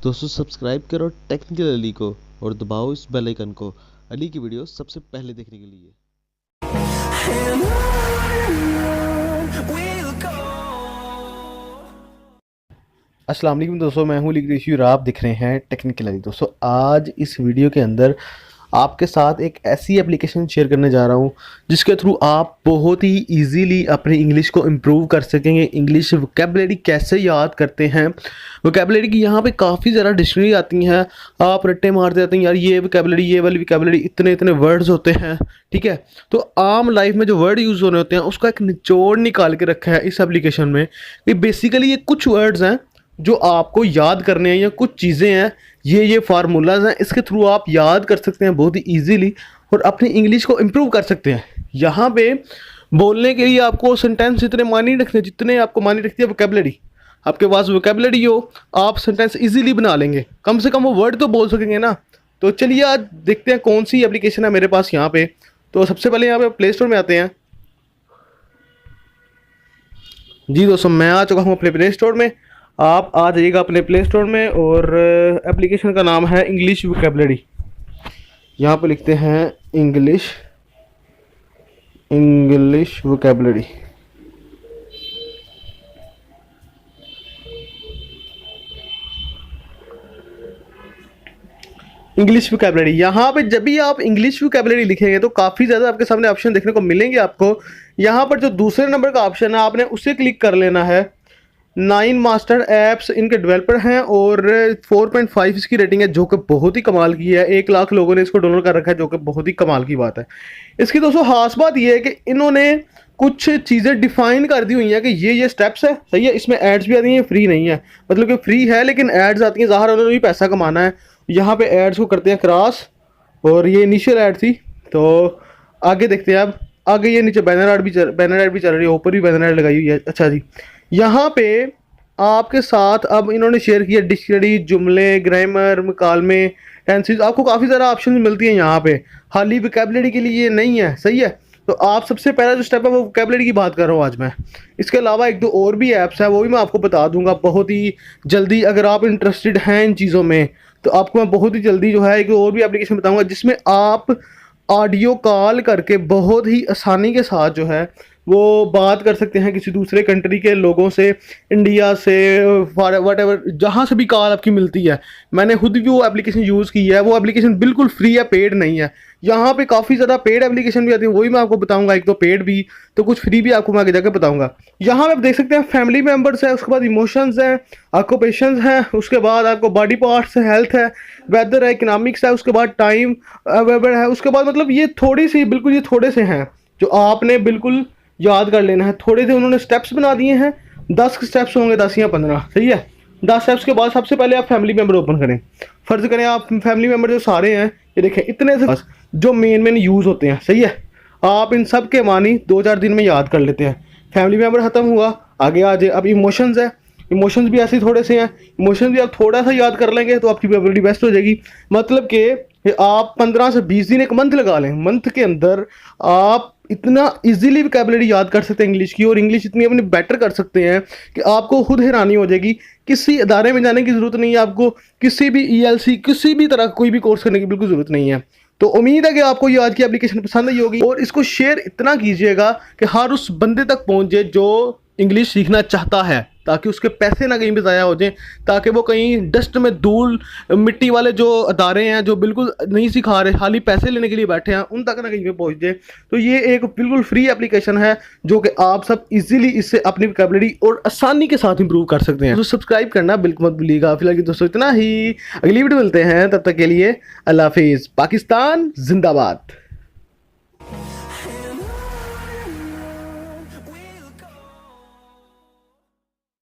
दोस्तों सब्सक्राइब करो टेक्निकल अली को और दबाओ इस बेल आइकन को अली की वीडियो सबसे पहले देखने के लिए। अस्सलाम वालेकुम दोस्तों, मैं हूं लीग रिव्यू और आप दिख रहे हैं टेक्निकल अली। दोस्तों आज इस वीडियो के अंदर आपके साथ एक ऐसी एप्लीकेशन शेयर करने जा रहा हूं जिसके थ्रू आप बहुत ही इजीली अपनी इंग्लिश को इम्प्रूव कर सकेंगे। इंग्लिश वोकैबुलरी कैसे याद करते हैं, वोकैबुलरी की यहाँ पे काफ़ी ज़्यादा डिक्शनरी आती हैं, आप रट्टे मारते जाते हैं यार ये वोकैबुलरी ये वाली वोकैबुलरी इतने इतने वर्ड्स होते हैं, ठीक है। तो आम लाइफ में जो वर्ड यूज़ होने होते हैं उसका एक निचोड़ निकाल के रखा है इस एप्लीकेशन में कि बेसिकली ये कुछ वर्ड्स हैं जो आपको याद करने हैं या कुछ चीज़ें हैं, ये फार्मूलाज हैं, इसके थ्रू आप याद कर सकते हैं बहुत ही इजीली और अपनी इंग्लिश को इम्प्रूव कर सकते हैं। यहाँ पे बोलने के लिए आपको सेंटेंस इतने मानी रखने जितने आपको मानी रखती है वोकैबुलरी। आपके पास वोकैबुलरी हो आप सेंटेंस इजीली बना लेंगे, कम से कम वो वर्ड तो बोल सकेंगे ना। तो चलिए आज देखते हैं कौन सी एप्लीकेशन है मेरे पास यहाँ पे। तो सबसे पहले यहाँ पे प्ले स्टोर में आते हैं। जी दोस्तों मैं आ चुका हूँ अपने प्ले स्टोर में। आप आ जाइएगा अपने प्ले स्टोर में और एप्लीकेशन का नाम है इंग्लिश वोकैबुलरी। यहाँ पे लिखते हैं इंग्लिश वोकैबुलरी। इंग्लिश वोकैबुलरी यहाँ पे जब भी आप इंग्लिश वोकैबुलरी लिखेंगे तो काफ़ी ज़्यादा आपके सामने ऑप्शन देखने को मिलेंगे। आपको यहाँ पर जो दूसरे नंबर का ऑप्शन है आपने उसे क्लिक कर लेना है। 9 मास्टर ऐप्स इनके डेवलपर हैं और 4.5 इसकी रेटिंग है जो कि बहुत ही कमाल की है। 1 लाख लोगों ने इसको डाउनलोड कर रखा है जो कि बहुत ही कमाल की बात है। इसकी दोस्तों खास बात यह है कि इन्होंने कुछ चीज़ें डिफाइन कर दी हुई हैं कि ये स्टेप्स है, सही है। इसमें एड्स भी आती हैं, फ्री नहीं है, मतलब कि फ्री है लेकिन एड्स आती हैं, ज़ाहिर उन्होंने भी पैसा कमाना है। यहाँ पे एड्स को करते हैं क्रॉस और ये इनिशियल एड थी। तो आगे देखते हैं अब आगे ये नीचे बैनर एड भी चल रही है, ऊपर भी बैनर एड लगाई हुई है। अच्छा जी, यहाँ पे आपके साथ अब इन्होंने शेयर किया डिक्शनरी, जुमले, ग्रामर, मुकालमे, टेंसेस। आपको काफ़ी ज़्यादा ऑप्शन मिलती हैं यहाँ पे, हाली वोकैबुलरी के लिए ये नहीं है, सही है। तो आप सबसे पहला जो स्टेप है वो वोकैबुलरी की बात कर रहा हूँ आज मैं। इसके अलावा 1-2 और भी ऐप्स हैं वो भी मैं आपको बता दूंगा बहुत ही जल्दी। अगर आप इंटरेस्टेड हैं इन चीज़ों में तो आपको मैं बहुत ही जल्दी जो है एक और भी एप्लीकेशन बताऊँगा जिसमें आप ऑडियो कॉल करके बहुत ही आसानी के साथ जो है वो बात कर सकते हैं किसी दूसरे कंट्री के लोगों से, इंडिया से, वट एवर जहाँ से भी कॉल आपकी मिलती है। मैंने खुद भी वो एप्लीकेशन यूज़ की है, वो एप्लीकेशन बिल्कुल फ्री है, पेड नहीं है। यहाँ पे काफ़ी ज़्यादा पेड एप्लीकेशन भी आती है, वही मैं आपको बताऊंगा। एक तो पेड भी तो कुछ फ्री भी आपको मैं आगे जाकर बताऊंगा। यहाँ पे आप देख सकते हैं फैमिली मेम्बर्स है, उसके बाद इमोशंस हैं, ऑक्यूपेशंस हैं, उसके बाद आपको बॉडी पार्ट्स है, हेल्थ है, वेदर है, इकोनॉमिक्स है, उसके बाद टाइम वेबर है, उसके बाद मतलब ये थोड़ी सी बिल्कुल ये थोड़े से हैं जो आपने बिल्कुल याद कर लेना है। थोड़े से उन्होंने स्टेप्स बना दिए हैं, 10 स्टेप्स होंगे, 10 या 15, सही है। 10 स्टेप्स के बाद सबसे पहले आप फैमिली मेम्बर ओपन करें। फर्ज करें आप फैमिली मेम्बर जो सारे हैं ये देखें इतने से जो मेन यूज़ होते हैं, सही है। आप इन सब के मानी 2-4 दिन में याद कर लेते हैं। फैमिली मेम्बर ख़त्म हुआ, आगे आ जाए अब इमोशंस है। इमोशंस भी ऐसे थोड़े से हैं, इमोशंस भी आप थोड़ा सा याद कर लेंगे तो आपकी वोकैबुलरी बेस्ट हो जाएगी। मतलब कि आप 15 से 20 दिन, एक मंथ लगा लें, मंथ के अंदर आप इतना इजीली वोकैबुलरी याद कर सकते हैं इंग्लिश की, और इंग्लिश इतनी अपनी बेटर कर सकते हैं कि आपको खुद हैरानी हो जाएगी। किसी अदारे में जाने की ज़रूरत नहीं है, आपको किसी भी ELC किसी भी तरह कोई भी कोर्स करने की बिल्कुल ज़रूरत नहीं है। तो उम्मीद है कि आपको ये आज की एप्लीकेशन पसंद आई होगी और इसको शेयर इतना कीजिएगा कि हर उस बंदे तक पहुँच जाए जो इंग्लिश सीखना चाहता है, ताकि उसके पैसे ना कहीं पे ज़ाया हो जाए, ताकि वो कहीं डस्ट में धूल मिट्टी वाले जो अदारे हैं जो बिल्कुल नहीं सिखा रहे, खाली पैसे लेने के लिए बैठे हैं, उन तक ना कहीं पे पहुंच जाए। तो ये एक बिल्कुल फ्री एप्लीकेशन है जो कि आप सब इजीली इससे अपनी वोकैबुलरी और आसानी के साथ इंप्रूव कर सकते हैं। तो सब्सक्राइब करना बिल्कुल मत भूलिएगा। फिलहाल की दोस्तों इतना ही, अगली वीडियो मिलते हैं, तब तक के लिए अल्लाह हाफिज़। पाकिस्तान जिंदाबाद।